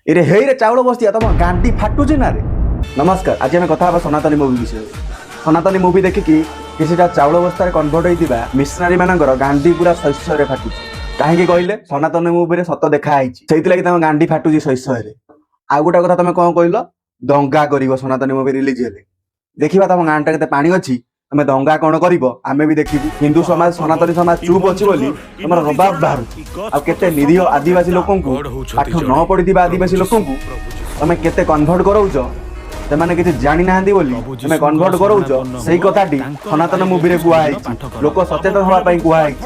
ଏରେ ହେଇରେ ଚାଉଳ ବସିଆ ତମ ଗାଣ୍ଡି ଫାଟୁଛି ନା ରେ। ନମସ୍କାର, ଆଜି ଆମେ କଥା ହେବା ସନାତନୀ ମୁଭି ବିଷୟରେ। ସନାତନୀ ମୁଭି ଦେଖିକି କିଛିଟା ଚାଉଳ ବସ୍ତାରେ କନଭର୍ଟ ହେଇଥିବା ମିଶନାରୀ ମାନଙ୍କର ଗାଣ୍ଡି ପୁରା ଶୈଶରେ ଫାଟୁଛି। କାହିଁକି କହିଲେ? ସନାତନୀ ମୁଭିରେ ସତ ଦେଖା ହେଇଛି, ସେଇଥିଲାଗି ତମ ଗାଣ୍ଡି ଫାଟୁଛି ଶୈଶରେ। ଆଉ ଗୋଟେ କଥା ତମେ କଣ କହିଲ? ଦଙ୍ଗା କରିବ ସନାତନୀ ମୁଭି ରିଲିଜ ହେଲେ। ଦେଖିବା ତମ ଗାଁଟା କେତେ ପାଣି ଅଛି, ତମେ ଦଙ୍ଗା କଣ କରିବ ଆମେ ବି ଦେଖିବୁ। ହିନ୍ଦୁ ସମାଜ ସନାତନୀ ସମାଜ ଚୁପ୍ ଅଛି ବୋଲି ତମର ରବାବ ବାହାରୁଛି। ଆଉ କେତେ ନିରୀହ ଆଦିବାସୀ ଲୋକଙ୍କୁ, ପାଠ ନ ପଢିଥିବା ଆଦିବାସୀ ଲୋକଙ୍କୁ ତମେ କେତେ କନଭର୍ଟ କରଉଛ, ସେମାନେ କିଛି ଜାଣି ନାହାନ୍ତି ବୋଲି ତମେ କନଭର୍ଟ କରଉଛ। ସେଇ କଥାଟି ସନାତନ ମୁଭିରେ କୁହାହେଇଛି, ଲୋକ ସଚେତନ ହବା ପାଇଁ କୁହାହେଇଛି।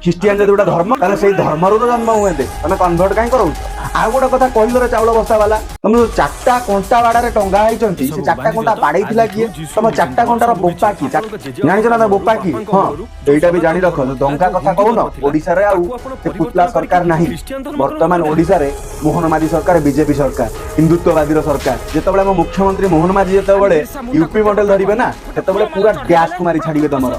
ଖ୍ରୀଷ୍ଟିଆନ ଯଦି ଗୋଟେ ଧର୍ମ, ତାହେଲେ ସେଇ ଧର୍ମରୁ ତ ଜନ୍ମ ହୁଏନ୍ତେ, ତମେ କନଭର୍ଟ କାହିଁ କରଉଛ? ଆଉ ଗୋଟେ କଥା କହିଲ ରେ ଚାଉଳ ବସ୍ତା ବାଲା, ତମେ ଯୋଉ 4ଟା କଣ୍ଟା ବାଡାରେ ଟଙ୍ଗା ହେଇଛନ୍ତି, ସେ 4ଟା କଣ୍ଟା ବାଡେଇଥିଲା କିଏ? ତମ 4ଟା କଣ୍ଟାର ବୋପା କି? ଜାଣିଛ ନା ତମ ବୋପା କି? ହଁ, ଏଇଟା ବି ଜାଣି ରଖ, ଦଙ୍ଗା କଥା କହୁନ। ଓଡିଶାରେ ଆଉ ସେ ପୁତଲା ସରକାର ନାହିଁ। ବର୍ତ୍ତମାନ ଓଡିଶାରେ ମୋହନ ମାଝୀ ସରକାର, ବିଜେପି ସରକାର, ହିନ୍ଦୁତ୍ୱବାଦୀର ସରକାର। ଯେତେବେଳେ ଆମ ମୁଖ୍ୟମନ୍ତ୍ରୀ ମୋହନ ମାଝୀ ଯେତେବେଳେ ୟୁପି ମଡେଲ ଧରିବେ ନା, ସେତେବେଳେ ପୁରା ଡ୍ୟାସକୁ ମାରି ଛାଡିବେ ତମର।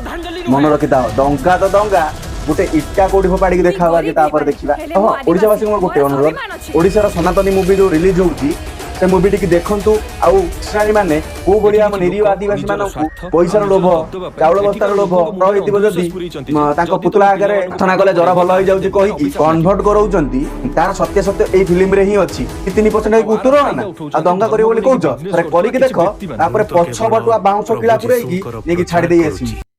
ମନେ ରଖିଥାଅ, ଦଙ୍ଗା ତ ଦଙ୍ଗା, ଗୋଟେ ଇଟା କୋଉଠି ଫୋପାଡ଼ିକି ଦେଖା ହବା କି ତାପରେ ଦେଖିବା। ହଁ, ଓଡିଶାବାସୀଙ୍କ ଗୋଟେ ଅନୁରୋଧ, ଓଡିଶାର ସନାତନୀ ମୁଭି ଯୋଉ ରିଲିଜ ହଉଛି, ସେ ମୁଭି ଟିକେ ଦେଖନ୍ତୁ। ଆଉ ମିଶନାରୀ ମାନେ କୋଉ ଭଳିଆ ଆମ ନିରୀହ ଆଦିବାସୀ ମାନଙ୍କୁ ପଇସାର ଲୋଭ, ଚାଉଳ ବସ୍ତାର ଲୋଭ ରହିଥିବ, ଯଦି ତାଙ୍କ ପୁତଳା ଆଗରେ ପ୍ରାର୍ଥନା କଲେ ଜର ଭଲ ହେଇଯାଉଛି କହିକି କନଭର୍ଟ କରଉଛନ୍ତି, ତାର ସତ୍ୟ ସତ୍ୟ ଏଇ ଫିଲ୍ମରେ ହିଁ ଅଛି। 3% ହେଇକି ଉତ୍ତର ନା ଆଉ ଦଙ୍ଗା କରିବ ବୋଲି କହୁଛ, ଥରେ କରିକି ଦେଖ, ତାପରେ ପଛ ପଟୁଆ ବାଉଁଶ କିଳା ପୁରେଇକି ନେଇକି ଛାଡି ଦେଇ ଆସିବି।